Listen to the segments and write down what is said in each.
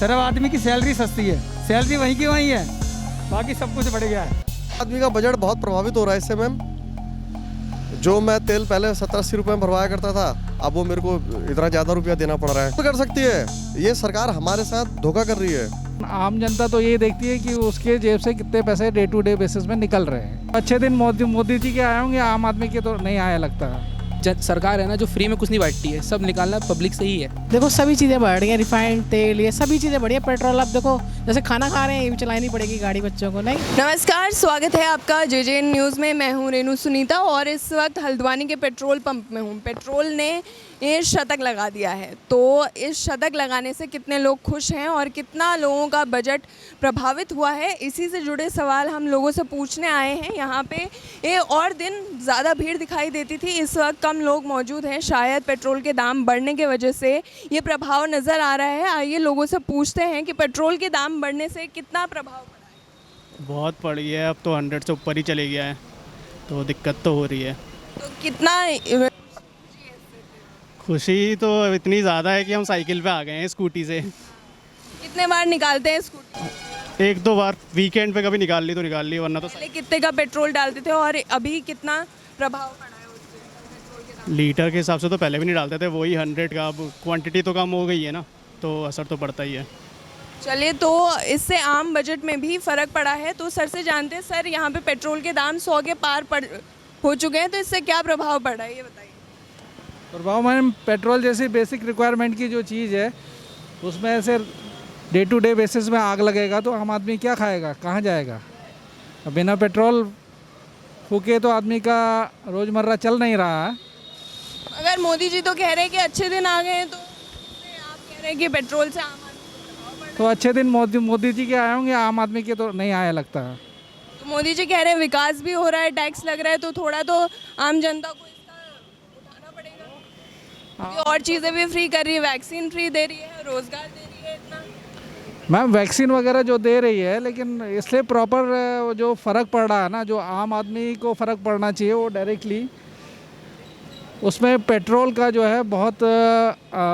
सिर्फ आदमी की सैलरी सस्ती है, सैलरी वहीं की वहीं है, बाकी सब कुछ बढ़ गया है। आदमी का बजट बहुत प्रभावित हो रहा है इससे मैम। जो मैं तेल पहले 70-80 रुपए में भरवाया करता था, अब वो मेरे को इतना ज़्यादा रुपया देना पड़ रहा है। तो कर सकती है, ये सरकार हमारे साथ धोखा कर रही है। आम जनता तो ये देखती है कि उसके जेब से कितने पैसे डे टू डे बेसिस में निकल रहे हैं। अच्छे दिन मोदी जी के आए होंगे, आम आदमी के तो नहीं आया लगता। सरकार है ना जो फ्री में कुछ नहीं बांटती है, सब निकालना पब्लिक से ही है। देखो सभी चीज़ें बढ़ रही हैं, रिफाइंड तेल ये सभी चीज़ें बढ़ी है। पेट्रोल अब देखो जैसे खाना खा रहे हैं, ये भी चलानी पड़ेगी गाड़ी बच्चों को, नहीं। नमस्कार, स्वागत है आपका जेजेएन न्यूज़ में। मैं हूं रेनू सुनीता और इस वक्त हल्द्वानी के पेट्रोल पंप में हूं। पेट्रोल ने ये शतक लगा दिया है, तो इस शतक लगाने से कितने लोग खुश हैं और कितना लोगों का बजट प्रभावित हुआ है, इसी से जुड़े सवाल हम लोगों से पूछने आए हैं। यहाँ पे ये और दिन ज़्यादा भीड़ दिखाई देती थी, इस वक्त कम लोग मौजूद हैं। शायद पेट्रोल के दाम बढ़ने की वजह से ये प्रभाव नज़र आ रहा है। आइए लोगों से पूछते हैं कि पेट्रोल के दाम बढ़ने से कितना प्रभाव पड़ा है। बहुत पड़ गया है, अब तो 100 से ऊपर ही चले गया है, तो दिक्कत तो हो रही है। तो कितना खुशी तो इतनी ज़्यादा है कि हम साइकिल पे आ गए हैं स्कूटी से। कितने बार निकालते हैं स्कूटी? एक दो बार वीकेंड पे कभी निकाल ली तो निकाल ली, वरना तो पहले कितने का पेट्रोल डालते थे और अभी कितना प्रभाव पड़ा है उससे पेट्रोल के दाम? लीटर के हिसाब से तो पहले भी नहीं डालते थे, वही 100 का। अब क्वांटिटी तो कम हो गई है ना, तो असर तो पड़ता ही है। चलिए, तो इससे आम बजट में भी फ़र्क पड़ा है। तो सर से जानते हैं, सर यहाँ पे पेट्रोल के दाम 100 के पार हो चुके हैं, तो इससे क्या प्रभाव पड़ा है ये बताइए। प्रभाव मैम, पेट्रोल जैसी बेसिक रिक्वायरमेंट की जो चीज़ है उसमें ऐसे डे टू डे बेसिस में आग लगेगा तो आम आदमी क्या खाएगा, कहाँ जाएगा। बिना पेट्रोल फूके तो आदमी का रोज़मर्रा चल नहीं रहा है। अगर मोदी जी तो कह रहे हैं कि अच्छे दिन आ गए हैं, तो आप कह रहे हैं कि पेट्रोल से आम आदमी को प्रभाव पड़ रहा है। तो अच्छे दिन मोदी जी के आए होंगे, आम आदमी के तो नहीं आया लगता है। तो मोदी जी कह रहे हैं विकास भी हो रहा है, टैक्स लग रहा है, तो थोड़ा तो आम जनता को इसका उठाना पड़ेगा। ये और चीज़ें भी फ्री कर रही है, वैक्सीन फ्री दे रही है, रोज़गार दे रही है इतना। मैम वैक्सीन वगैरह जो दे रही है, लेकिन इससे प्रॉपर जो फ़र्क पड़ रहा है ना, जो आम आदमी को फ़र्क पड़ना चाहिए वो डायरेक्टली उसमें पेट्रोल का जो है बहुत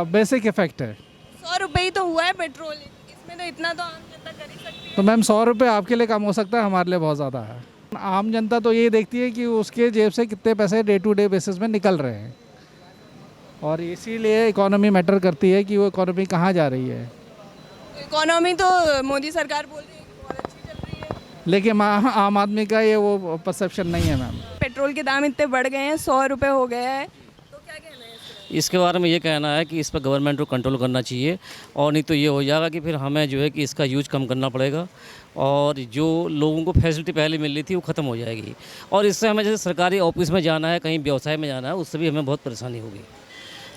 बेसिक इफ़ेक्ट है। 100 रुपये ही तो हुआ है पेट्रोल, इसमें तो इतना तो आम जनता कर ही सकती है। तो मैम 100 रुपये आपके लिए कम हो सकता है, हमारे लिए बहुत ज़्यादा है। आम जनता तो ये देखती है कि उसके जेब से कितने पैसे डे टू डे बेसिस में निकल रहे हैं, और इसीलिए इकोनॉमी मैटर करती है कि वो इकोनॉमी कहाँ जा रही है। इकोनॉमी तो मोदी सरकार बोल रही है कि बहुत अच्छी चल रही है, लेकिन आम आदमी का ये वो परसेप्शन नहीं है मैम। पेट्रोल के दाम इतने बढ़ गए हैं, 100 रुपये हो गया है, तो क्या कहना है इसके? इसके बारे में ये कहना है कि इस पर गवर्नमेंट को कंट्रोल करना चाहिए, और नहीं तो ये हो जाएगा कि फिर हमें जो है कि इसका यूज कम करना पड़ेगा, और जो लोगों को फैसिलिटी पहले मिल रही थी वो ख़त्म हो जाएगी। और इससे हमें जैसे सरकारी ऑफिस में जाना है, कहीं व्यवसाय में जाना है, उससे भी हमें बहुत परेशानी होगी।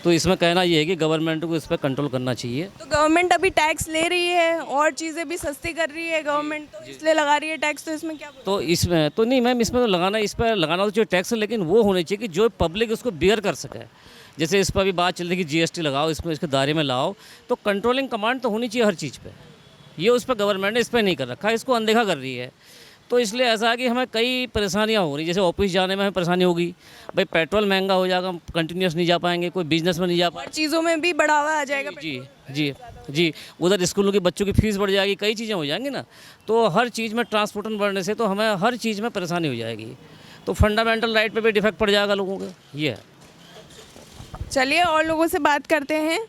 तो इसमें कहना ये है कि गवर्नमेंट को इस पर कंट्रोल करना चाहिए। तो गवर्नमेंट अभी टैक्स ले रही है और चीज़ें भी सस्ती कर रही है गवर्नमेंट, तो इसलिए लगा रही है टैक्स, तो इसमें क्या बोलते तो इसमें तो नहीं मैम, इसमें तो लगाना, इस पर लगाना तो जो टैक्स है, लेकिन वो होनी चाहिए कि जो पब्लिक उसको बियर कर सके। जैसे इस पर भी बात चल रही है कि GST लगाओ, इसमें इसके दायरे में लाओ, तो कंट्रोलिंग कमांड तो होनी चाहिए हर चीज़ पे। ये उस पर गवर्नमेंट ने इस पर नहीं कर रखा है, इसको अनदेखा कर रही है। तो इसलिए ऐसा है कि हमें कई परेशानियां हो रही, जैसे ऑफिस जाने में हमें परेशानी होगी, भाई पेट्रोल महंगा हो जाएगा, हम कंटिन्यूस नहीं जा पाएंगे, कोई बिजनेस में नहीं जा और पाएंगे, चीज़ों में भी बढ़ावा आ जाएगा। जी जी जी, उधर स्कूलों के बच्चों की फीस बढ़ जाएगी, कई चीज़ें हो जाएंगी ना। तो हर चीज़ में ट्रांसपोर्टेशन बढ़ने से तो हमें हर चीज़ में परेशानी हो जाएगी, तो फंडामेंटल राइट पे भी डिफेक्ट पड़ जाएगा लोगों का, ये है। चलिए और लोगों से बात करते हैं।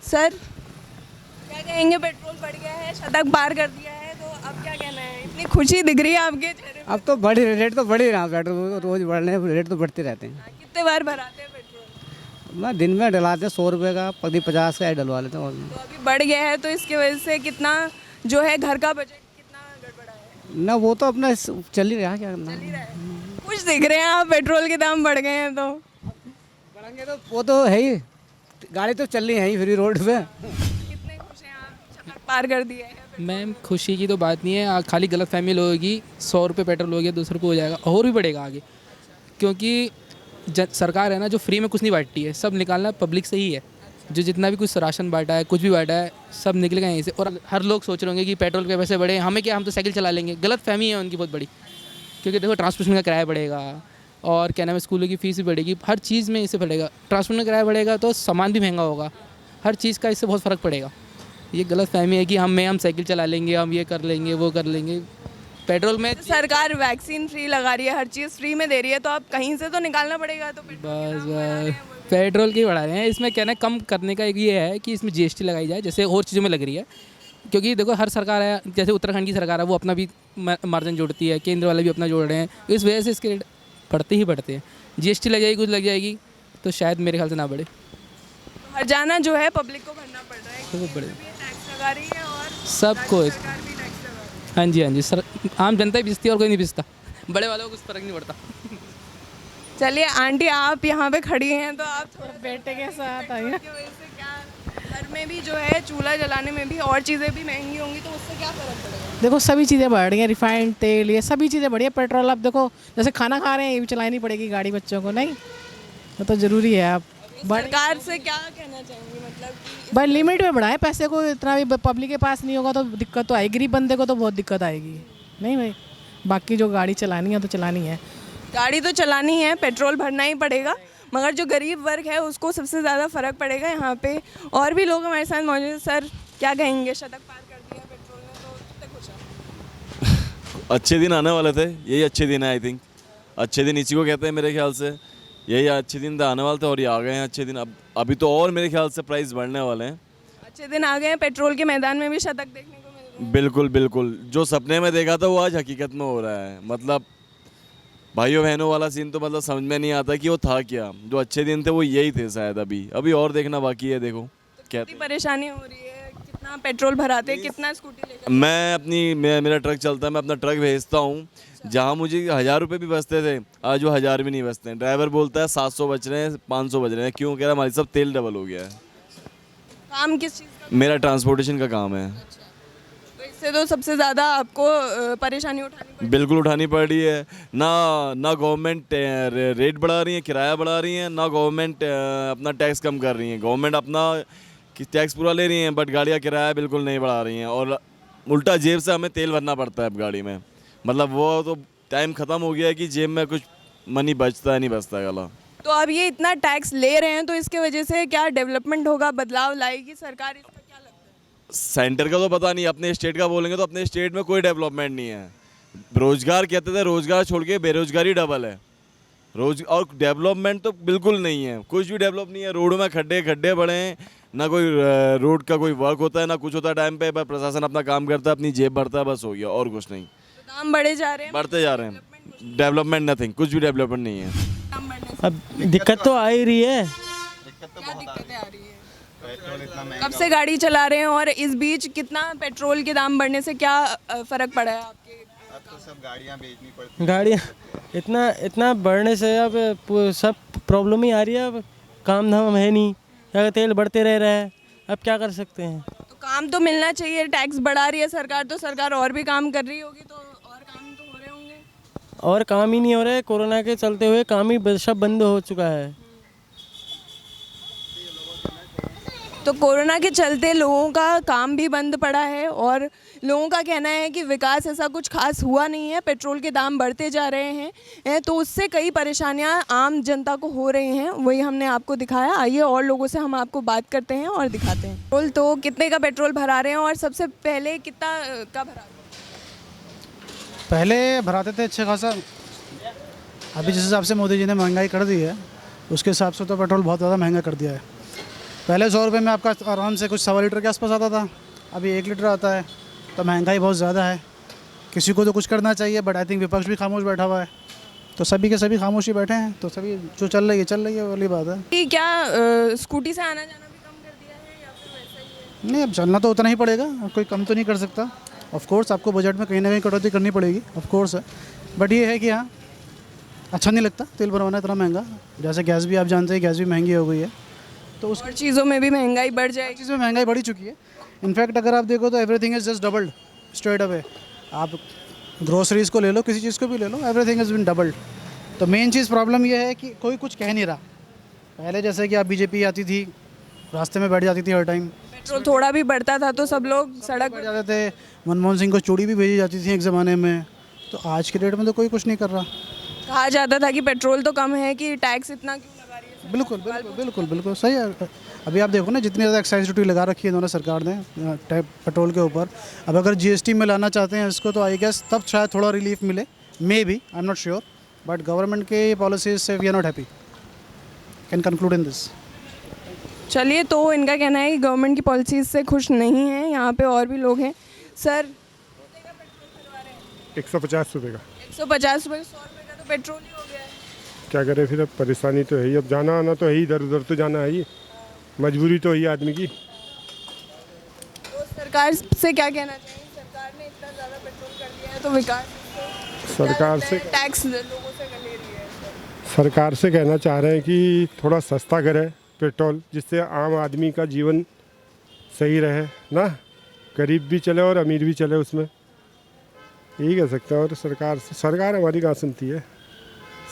सर क्या कहेंगे, पेट्रोल बढ़ गया है, शतक पार कर दिया है, तो अब क्या कहना है? इतनी खुशी दिख रही है आपके चेहरे पे। अब तो रेट तो बढ़ ही रहा, पेट्रोल रोज बढ़ने रेट तो बढ़ते रहते हैं। कितने बार भराते हैं पेट्रोल? मैं दिन में डलाते हैं 100 रुपये का, कभी 50 का डलवा लेते हैं। तो अभी बढ़ गया है, तो इसकी वजह से कितना जो है घर का बजट कितना गड़बड़ा है? ना वो तो अपना चल ही रहा है, क्या करना। चल ही रहा है। कुछ दिख रहे हैं आप, पेट्रोल के दाम बढ़ गए हैं तो बढ़ेंगे तो वो तो है ही, गाड़ी तो चल रही है ही फ्री रोड पे। कितने खुश हैं आप, शतक पार कर दिया है? मैम खुशी की तो बात नहीं है, खाली गलत फहमी होगी। 100 रुपये पेट्रोल हो गया, 200 रुपये हो जाएगा, और भी बढ़ेगा आगे, क्योंकि सरकार है ना जो फ्री में कुछ नहीं बांटती है, सब निकालना पब्लिक से ही है। जो जितना भी कुछ राशन बांटा है, कुछ भी बांटा है, सब निकलेगा यहीं से। और हर लोग सोच रहे होंगे कि पेट्रोल के पैसे बढ़े, हमें क्या, हम तो साइकिल चला लेंगे। गलत फहमी है उनकी बहुत बड़ी, क्योंकि देखो ट्रांसपोर्टेशन का किराया बढ़ेगा, और क्या नाम है, स्कूलों की फ़ीस भी बढ़ेगी, हर चीज़ में इससे बढ़ेगा। ट्रांसपोर्ट का किराया बढ़ेगा तो सामान भी महंगा होगा, हर चीज़ का इससे बहुत फ़र्क पड़ेगा। ये गलत फहमी है कि हम साइकिल चला लेंगे, हम ये कर लेंगे, वो कर लेंगे। पेट्रोल में सरकार वैक्सीन फ्री लगा रही है, हर चीज़ फ्री में दे रही है, तो अब कहीं से तो निकालना पड़ेगा। तो बस पेट्रोल की बढ़ा रहे हैं। इसमें कहना कम करने का एक ये है कि इसमें जीएसटी लगाई जाए, जैसे और चीज़ों में लग रही है। क्योंकि देखो हर सरकार है, जैसे उत्तराखंड की सरकार है, वो अपना भी मार्जिन जोड़ती है, केंद्र वाले भी अपना जोड़ रहे हैं, इस वजह से इसके रेट बढ़ते ही बढ़ते हैं। जीएसटी लग जाएगी, कुछ लग जाएगी, तो शायद मेरे ख्याल से ना बढ़े। हर्जाना जो है पब्लिक को भरना पड़ रहा है, तो बढ़े टैक्स लगा रही है और सबको। सरकार भी टैक्स लगा रही है। हाँ जी, हाँ जी सर, आम जनता ही पिसती है और कोई नहीं पिसता, बड़े वालों को कुछ फर्क नहीं पड़ता। चलिए आंटी, आप यहाँ पे खड़ी हैं तो आप थोड़ा बेटे के साथ आई हैं। की वजह से क्या घर में भी जो है चूल्हा जलाने में भी और चीज़ें भी महंगी होंगी, तो उससे क्या फ़र्क पड़ेगा? देखो सभी चीज़ें बढ़ रही हैं, रिफाइंड तेल, ये सभी चीज़ें बढ़ी है। पेट्रोल अब देखो जैसे खाना खा रहे हैं, ये भी चलानी पड़ेगी गाड़ी बच्चों को, नहीं वो तो ज़रूरी है। आप सरकार से क्या कहना चाहेंगे, मतलब कि भाई लिमिट में बढ़ाएं पैसे को, इतना भी पब्लिक के पास नहीं होगा तो दिक्कत तो आएगी, गरीब बंदे को तो बहुत दिक्कत आएगी। नहीं भाई, बाकी जो गाड़ी चलानी है तो चलानी है, गाड़ी तो चलानी है, पेट्रोल भरना ही पड़ेगा, मगर जो गरीब वर्ग है उसको सबसे ज़्यादा फ़र्क पड़ेगा। यहाँ पे और भी लोग हमारे साथ मौजूद हैं। सर क्या कहेंगे, शतक पार कर दिया पेट्रोल ने, तो कितने खुश हैं? अच्छे दिन आने वाले थे, यही अच्छे दिन है। आई थिंक अच्छे दिन इसी को कहते हैं मेरे ख्याल से, यही अच्छे दिन आने वाले थे और ये आ गए हैं अच्छे दिन। अब अभी तो और मेरे ख्याल से प्राइस बढ़ने वाले हैं। अच्छे दिन आ गए हैं, पेट्रोल के मैदान में भी शतक देखने को मिल रहे हैं। बिल्कुल बिल्कुल, जो सपने में देखा था वो आज हकीकत में हो रहा है। मतलब भाइयों बहनों वाला सीन तो मतलब समझ में नहीं आता कि वो था क्या। जो अच्छे दिन थे वो यही थे शायद, अभी और देखना बाकी है। देखो कितनी परेशानी हो रही है, कितना पेट्रोल भराते हैं, कितना स्कूटी लेकर? मेरा ट्रक चलता है, मैं अपना ट्रक भेजता हूँ। जहाँ मुझे 1000 रुपये भी बचते थे, आज वो 1000 भी नहीं बचते हैं। ड्राइवर बोलता है 700 बच रहे हैं, 500 बच रहे हैं। क्यों? कह रहा हमारी सब तेल डबल हो गया है। काम किस चीज़ का? मेरा ट्रांसपोर्टेशन का काम है। तो इससे तो सबसे ज़्यादा आपको परेशानी उठानी पड़ेगी। बिल्कुल उठानी पड़ रही है। ना गवर्नमेंट रेट बढ़ा रही है, किराया बढ़ा रही है, ना गवर्नमेंट अपना टैक्स कम कर रही है। गवर्नमेंट अपना टैक्स पूरा ले रही है, बट गाड़ी का किराया बिल्कुल नहीं बढ़ा रही हैं। और उल्टा जेब से हमें तेल भरना पड़ता है अब गाड़ी में। मतलब वो तो टाइम ख़त्म हो गया है कि जेब में कुछ मनी बचता है, नहीं बचता है गला। तो अब ये इतना टैक्स ले रहे हैं, तो इसके वजह से क्या डेवलपमेंट होगा, बदलाव लाएगी सरकार, इसका क्या लगता है? सेंटर का तो पता नहीं, अपने स्टेट का बोलेंगे तो अपने स्टेट में कोई डेवलपमेंट नहीं है। रोजगार कहते थे, रोजगार छोड़ के बेरोजगारी डबल है। और डेवलपमेंट तो बिल्कुल नहीं है, कुछ भी डेवलप नहीं है। रोड में खड्डे बड़े हैं, ना कोई रोड का कोई वर्क होता है, ना कुछ होता है टाइम पे। प्रशासन अपना काम करता है, अपनी जेब भरता है, बस हो गया, और कुछ नहीं। तो दाम बढ़े जा रहे हैं, बढ़ते जा रहे हैं, डेवलपमेंट नथिंग, कुछ भी डेवलपमेंट नहीं है। दाम बढ़ने से अब दिक्कत तो आ ही रही है। क्या दिक्कतें आ रही है? कब से गाड़ी चला रहे हैं और इस बीच कितना पेट्रोल के दाम बढ़ने से क्या फ़र्क पड़ा है आपके? गाड़ियाँ इतना बढ़ने से अब सब प्रॉब्लम ही आ रही है। अब काम धाम है नहीं, अगर तेल बढ़ते रह रहा है, अब क्या कर सकते हैं। तो काम तो मिलना चाहिए, टैक्स बढ़ा रही है सरकार, तो सरकार और भी काम कर रही होगी, तो और काम तो हो रहे होंगे। और काम ही नहीं हो रहा है, कोरोना के चलते हुए काम ही सब बंद हो चुका है। तो कोरोना के चलते लोगों का काम भी बंद पड़ा है और लोगों का कहना है कि विकास ऐसा कुछ खास हुआ नहीं है, पेट्रोल के दाम बढ़ते जा रहे हैं, तो उससे कई परेशानियां आम जनता को हो रही हैं। वही हमने आपको दिखाया। आइए और लोगों से हम आपको बात करते हैं और दिखाते हैं। पेट्रोल तो कितने का पेट्रोल भरा रहे हैं और सबसे पहले कितना का भरा? पहले भराते थे अच्छे खासा, अभी जिस हिसाब से मोदी जी ने महंगाई कर दी है उसके हिसाब से तो पेट्रोल बहुत ज़्यादा महंगा कर दिया है। पहले 100 रुपये में आपका आराम से कुछ 1.25 लीटर के आसपास आता था, अभी 1 लीटर आता है। तो महंगाई बहुत ज़्यादा है, किसी को तो कुछ करना चाहिए, बट आई थिंक विपक्ष भी खामोश बैठा हुआ है, तो सभी के सभी खामोशी बैठे हैं। तो सभी जो चल रही है वाली बात है कि क्या स्कूटी से आना जाना भी कम कर दिया है या फिर वैसा ही है? नहीं, अब चलना तो उतना ही पड़ेगा, कोई कम तो नहीं कर सकता। ऑफ कोर्स आपको बजट में कहीं ना कहीं कटौती करनी पड़ेगी, ऑफ कोर्स है, बट ये है कि हाँ अच्छा नहीं लगता तेल भरवाना इतना महंगा। जैसे गैस भी आप जानते हैं, गैस भी महंगी हो गई है, तो उस चीज़ों में भी महंगाई बढ़ जाएगी। चीज़ में महंगाई बढ़ी चुकी है। इनफैक्ट अगर आप देखो तो everything is just doubled straight away. आप ग्रोसरीज़ को ले लो, किसी चीज़ को भी ले लो, एवरीथिंग इज़ बिन डबल्ड। तो मेन चीज़ प्रॉब्लम ये है कि कोई कुछ कह नहीं रहा। पहले जैसे कि आप बीजेपी आती थी, रास्ते में बैठ जाती थी हर टाइम, पेट्रोल थोड़ा भी बढ़ता था तो सब लोग सड़क बैठ जाते थे। मनमोहन सिंह को चूड़ी भी भेजी जाती थी एक ज़माने में। तो आज के डेट में तो कोई कुछ नहीं कर रहा। कहा जाता था कि पेट्रोल तो कम है, कि टैक्स इतना क्यों लगा रही है? बिल्कुल बिल्कुल बिल्कुल बिल्कुल सही है। अभी आप देखो ना, जितनी ज़्यादा एक्साइज ड्यूटी लगा रखी है दोनों सरकार ने पेट्रोल के ऊपर। अब अगर जीएसटी में लाना चाहते हैं इसको, तो आई गेस तब शायद थोड़ा रिलीफ मिले, maybe, I am not sure, but government के पॉलिसीज से we are not happy, can conclude in this. चलिए, तो इनका कहना है कि गवर्नमेंट की पॉलिसीज से खुश नहीं है। यहाँ पे और भी लोग हैं। सर, 150 रुपये का। 150 रुपये, 100 रुपये का तो पेट्रोल ही हो गया है। क्या करें फिर, अब परेशानी तो है ही, अब जाना आना तो है ही, इधर उधर तो जाना है ही, मजबूरी तो है ही आदमी की। तो सरकार से क्या कहना चाहिए? सरकार ने इतना ज़्यादा पेट्रोल कर दिया है, तो विकास सरकार से टैक्स लोगों से कर ले रही है। सरकार से कहना चाह रहे हैं कि थोड़ा सस्ता करे पेट्रोल, जिससे आम आदमी का जीवन सही रहे ना, गरीब भी चले और अमीर भी चले उसमें, यही कह सकते हैं। और सरकार हमारी कहाँ सुनती है,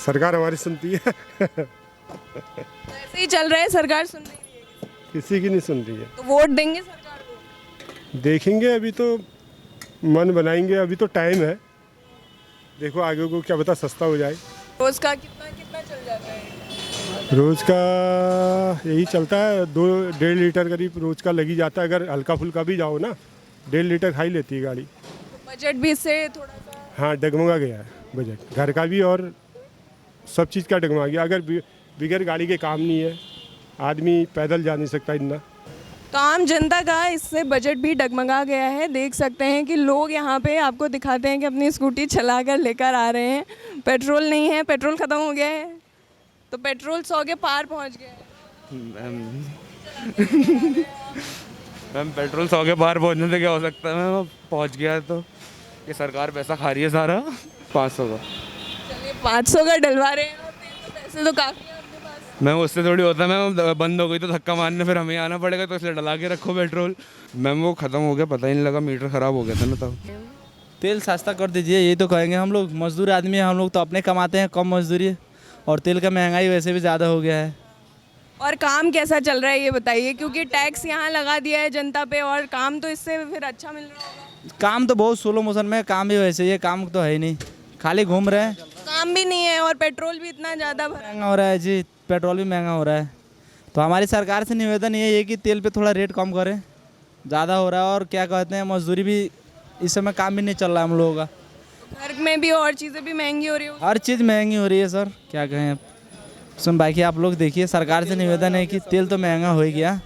सरकार हमारी सुनती है ऐसे ही चल रहा है, सरकार सुन नहीं रही है, किसी की नहीं सुन रही है। तो वोट देंगे सरकार को? देखेंगे, अभी तो मन बनाएंगे, अभी तो टाइम है, देखो आगे को क्या पता सस्ता हो जाए। रोज का कितना कितना चल जाता है? रोज़ का यही चलता है, 2-1.5 लीटर करीब रोज़ का लग ही जाता है। अगर हल्का फुल्का भी जाओ ना, 1.5 लीटर खा ही लेती है गाड़ी। तो बजट भी इससे थोड़ा सा, हाँ, डगमगा गया है बजट, घर का भी और सब चीज़ का डगमगा गया। अगर बिगैर गाड़ी के काम नहीं है, आदमी पैदल जा नहीं सकता इतना। तो आम जनता का इससे बजट भी डगमगा गया है। देख सकते हैं कि लोग यहाँ पे आपको दिखाते हैं कि अपनी स्कूटी चला कर लेकर आ रहे हैं। पेट्रोल नहीं है, पेट्रोल ख़त्म हो गया है, तो पेट्रोल 100 के पार पहुँच गया है। मैम पेट्रोल 100 के पार पहुँचने से क्या हो सकता है मैम, पहुँच गया है तो ये सरकार पैसा खा रही है सारा। 500 का, चलिए 500 का डलवा रहे हैं, और तेल तो पैसे तो काफ़ी है अपने पास। मैम उससे थोड़ी होता है मैम, बंद हो गई तो धक्का मारने फिर हमें आना पड़ेगा, तो इसलिए डला के रखो पेट्रोल। मैम वो ख़त्म हो गया, पता ही नहीं लगा, मीटर ख़राब हो गया था ना तब। तेल सस्ता कर दीजिए, यही तो कहेंगे हम लोग। मजदूर आदमी हैं हम लोग, तो अपने कमाते हैं, कम मजदूरी है, और तेल का महंगाई वैसे भी ज़्यादा हो गया है। और काम कैसा चल रहा है ये बताइए, क्योंकि टैक्स यहाँ लगा दिया है जनता पे, और काम तो इससे फिर अच्छा मिल रहा होगा। काम तो बहुत स्लो मोशन में, काम भी वैसे ही है, काम तो है ही नहीं, खाली घूम रहे हैं। काम भी नहीं है और पेट्रोल भी इतना ज़्यादा महंगा हो रहा है जी, पेट्रोल भी महंगा हो रहा है। तो हमारी सरकार से निवेदन ये है कि तेल पे थोड़ा रेट कम करें, ज़्यादा हो रहा है। और क्या कहते हैं, मजदूरी भी इस समय काम भी नहीं चल रहा है हम लोगों का, घर में भी और चीज़ें भी महंगी हो रही हो। हर चीज़ महंगी हो रही है सर, क्या कहें। सुन बाकी आप लोग देखिए, सरकार से निवेदन है कि तेल तो महंगा हो ही गया।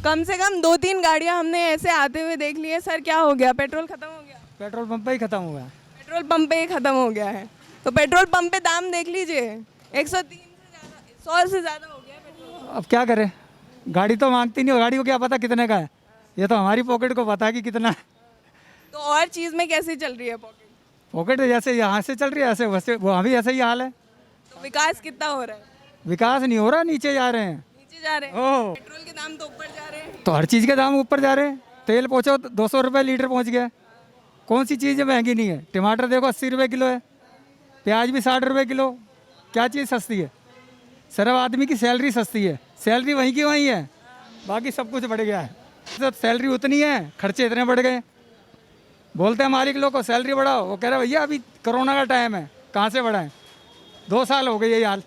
कम से कम 2-3 गाड़ियाँ हमने ऐसे आते हुए देख ली है। सर क्या हो गया, पेट्रोल ख़त्म हो गया? पेट्रोल पंप पे ही ख़त्म हो गया। पेट्रोल पंप पे ही ख़त्म हो गया है। तो पेट्रोल पंप पे दाम देख लीजिए, 103 से ज़्यादा, 100 से ज़्यादा हो गया पेट्रोल। अब क्या करें, गाड़ी तो मांगती नहीं, गाड़ी को क्या पता कितने का है, ये तो हमारी पॉकेट को पता है कि कितना है। तो और चीज़ में कैसे चल रही है पॉकेट जैसे यहाँ से चल रही है, ऐसे वैसे वहाँ भी ऐसा ही हाल है। तो विकास कितना हो रहा है? विकास नहीं हो रहा, नीचे जा रहे हैं। नीचे जा रहे हैं। ओह, पेट्रोल के दाम तो ऊपर जा रहे हैं। तो हर चीज़ के दाम ऊपर जा रहे हैं। तेल पहुँचो 200 रुपये लीटर पहुँच गया। कौन सी चीज़ महंगी नहीं है? टमाटर देखो 80 रुपये किलो है, प्याज भी 60 रुपये किलो। क्या चीज़ सस्ती है? सिर्फ आदमी की सैलरी सस्ती है, सैलरी वहीं की वहीं है, बाकी सब कुछ बढ़ गया है। तो सैलरी उतनी है, खर्चे इतने बढ़ गए। बोलते हैं मालिक लोग को सैलरी बढ़ाओ, वो कह रहे भैया अभी कोरोना का टाइम है, कहाँ से बढ़ाएं, 2 साल हो गए यही हाल।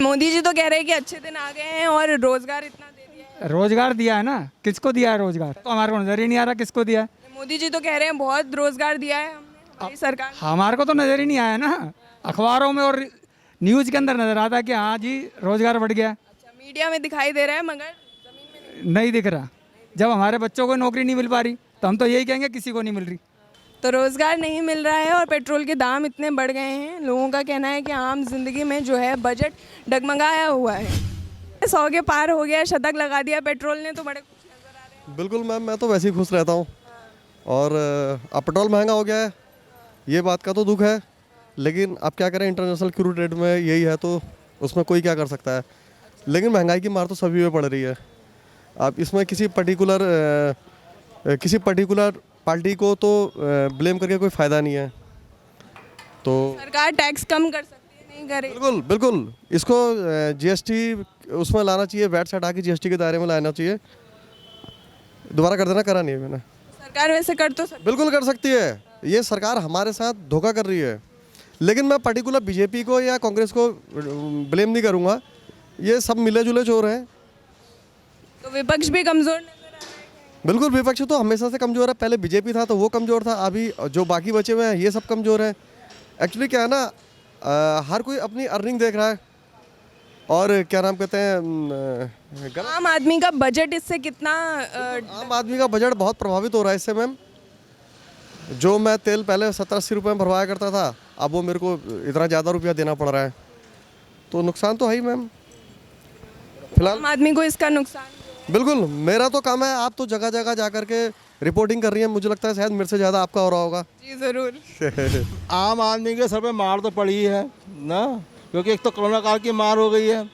मोदी जी तो कह रहे हैं कि अच्छे दिन आ गए हैं और रोजगार इतना दे दिया है। रोजगार दिया है ना, किसको दिया है रोजगार? तो हमारे को नजर ही नहीं आ रहा किसको दिया है। मोदी जी तो कह रहे हैं बहुत रोजगार दिया है हमने, हमारी सरकार। हमारे को तो नजर ही नहीं आया ना, अखबारों में और न्यूज़ के अंदर नजर आता है कि हाँ जी रोजगार बढ़ गया। अच्छा, मीडिया में दिखाई दे रहा है मगर जमीन में नहीं दिख रहा। जब हमारे बच्चों को नौकरी नहीं मिल पा रही तो हम तो यही कहेंगे किसी को नहीं मिल रही। तो रोज़गार नहीं मिल रहा है और पेट्रोल के दाम इतने बढ़ गए हैं। लोगों का कहना है कि आम जिंदगी में जो है बजट डगमगाया हुआ है। 100 के पार हो गया, शतक लगा दिया पेट्रोल ने, तो बड़े खुश नजर आ रहे हैं। बिल्कुल मैम, मैं तो वैसे ही खुश रहता हूँ। और अब पेट्रोल महंगा हो गया है, ये बात का तो दुख है, लेकिन अब क्या करें, इंटरनेशनल क्रूड रेट में यही है तो उसमें कोई क्या कर सकता है। लेकिन महंगाई की मार तो सभी पे पड़ रही है। अब इसमें किसी पर्टिकुलर पार्टी को तो ब्लेम करके कोई फ़ायदा नहीं है। तो सरकार टैक्स कम कर सकती है, नहीं करे। बिल्कुल बिल्कुल, इसको जीएसटी उसमें लाना चाहिए, वैट से हटा के जीएसटी के दायरे में लाना चाहिए। दोबारा कर देना, करा नहीं है मैंने। सरकार वैसे कर तो सकती, बिल्कुल कर सकती है। ये सरकार हमारे साथ धोखा कर रही है, लेकिन मैं पर्टिकुलर बीजेपी को या कांग्रेस को ब्लेम नहीं करूँगा, ये सब मिले जुले चोर हैं। तो विपक्ष भी कमज़ोर नजर आ रहा है। बिल्कुल, विपक्ष तो हमेशा से कमज़ोर है। पहले बीजेपी था तो वो कमज़ोर था, अभी जो बाकी बचे हुए हैं ये सब कमज़ोर है। एक्चुअली क्या है ना, हर कोई अपनी अर्निंग देख रहा है और क्या नाम कहते हैं, आम आदमी का बजट इससे कितना आम आदमी का बजट बहुत प्रभावित हो रहा है इससे मैम। जो मैं तेल पहले 70-80 रुपये में भरवाया करता था, अब वो मेरे को इतना ज़्यादा रुपया देना पड़ रहा है, तो नुकसान तो है ही मैम। फिलहाल आम आदमी को इसका नुकसान। बिल्कुल, मेरा तो काम है, आप तो जगह जगह जा कर के रिपोर्टिंग कर रही हैं, मुझे लगता है शायद मेरे से ज़्यादा आपका हो रहा होगा। जी ज़रूर। आम आदमी के सर पे मार तो पड़ी ही है ना, क्योंकि एक तो कोरोना काल की मार हो गई है,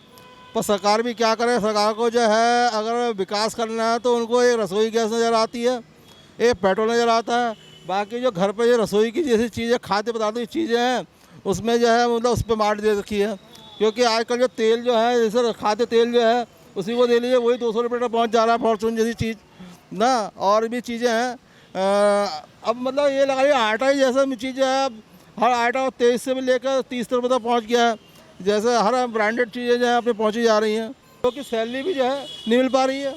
पर सरकार भी क्या करे। सरकार को जो है अगर विकास करना है तो उनको एक रसोई गैस नज़र आती है, एक पेट्रोल नज़र आता है, बाकी जो घर पे जो रसोई की जैसी चीज़ें, खाद्य पदार्थों की चीज़ें हैं, उसमें जो है मतलब उस पर मार दे रखी है। क्योंकि आजकल जो तेल जो है, जैसे खाद्य तेल जो है उसी को दे लीजिए, वही 200 रुपये तक पहुँच जा रहा है, फॉर्चून जैसी चीज़ ना, और भी चीज़ें हैं। अब मतलब ये लगाइए आटा ही जैसा चीज़ है, अब हर आटा 23 से भी लेकर 30 रुपये तक पहुँच गया है। जैसे हर ब्रांडेड चीज़ें जो है अपने पहुँची जा रही हैं, क्योंकि सैलरी भी जो है नहीं मिल पा रही है,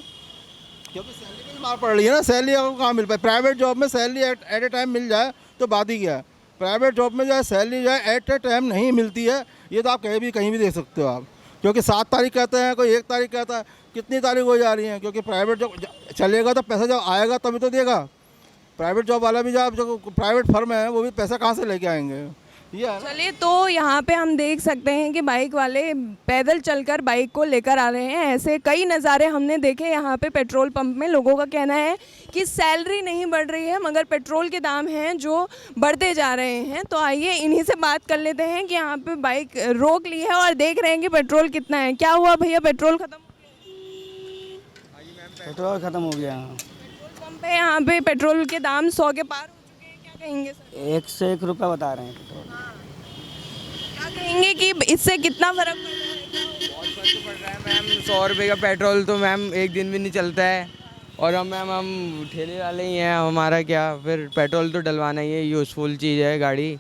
क्योंकि सैलरी भी मार पड़ रही है ना। सैलरी आपको कहाँ मिल पाए, प्राइवेट जॉब में सैलरी एट ए टाइम मिल जाए तो बात ही क्या है। प्राइवेट जॉब में जो है सैलरी जो है एट ए टाइम नहीं मिलती है, ये तो आप कहीं भी देख सकते हो आप। क्योंकि 7 तारीख कहते हैं, कोई 1 तारीख कहता है, कितनी तारीख हो जा रही है। क्योंकि प्राइवेट जॉब चलेगा तो पैसा जब आएगा तभी तो देगा। प्राइवेट जॉब वाला भी जो प्राइवेट फर्म है वो भी पैसा कहाँ से लेके आएंगे। चलिए, तो यहाँ पे हम देख सकते हैं कि बाइक वाले पैदल चलकर बाइक को लेकर आ रहे हैं। ऐसे कई नज़ारे हमने देखे यहाँ पे पेट्रोल पंप में। लोगों का कहना है कि सैलरी नहीं बढ़ रही है मगर पेट्रोल के दाम हैं जो बढ़ते जा रहे हैं। तो आइए इन्हीं से बात कर लेते हैं कि यहाँ पे बाइक रोक ली है और देख रहे हैं कि पेट्रोल कितना है। क्या हुआ भैया, पेट्रोल ख़त्म हो गया? पेट्रोल ख़त्म हो गया। पंप पे यहाँ पे पेट्रोल के दाम 100 के पार हो चुके हैं, क्या कहेंगे सर? 1 से 1 रुपया बता रहे हैं पेट्रोल। क्या कहेंगे कि इससे कितना फ़र्क पड़ रहा है? बहुत फर्क तो पड़ रहा है मैम। 100 रुपये का पेट्रोल तो मैम एक दिन भी नहीं चलता है, और हम ठेले वाले ही हैं, हमारा क्या, फिर पेट्रोल तो डलवाना ही है, यूज़फुल चीज़ है गाड़ी।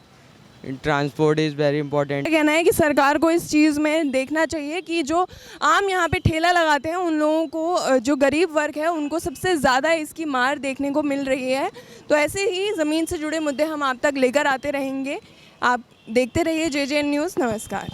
Transport is very important. कहना है कि सरकार को इस चीज़ में देखना चाहिए कि जो आम यहाँ पे ठेला लगाते हैं उन लोगों को, जो गरीब वर्ग है उनको सबसे ज़्यादा इसकी मार देखने को मिल रही है। तो ऐसे ही ज़मीन से जुड़े मुद्दे हम आप तक लेकर आते रहेंगे। आप देखते रहिए JJN न्यूज़। नमस्कार।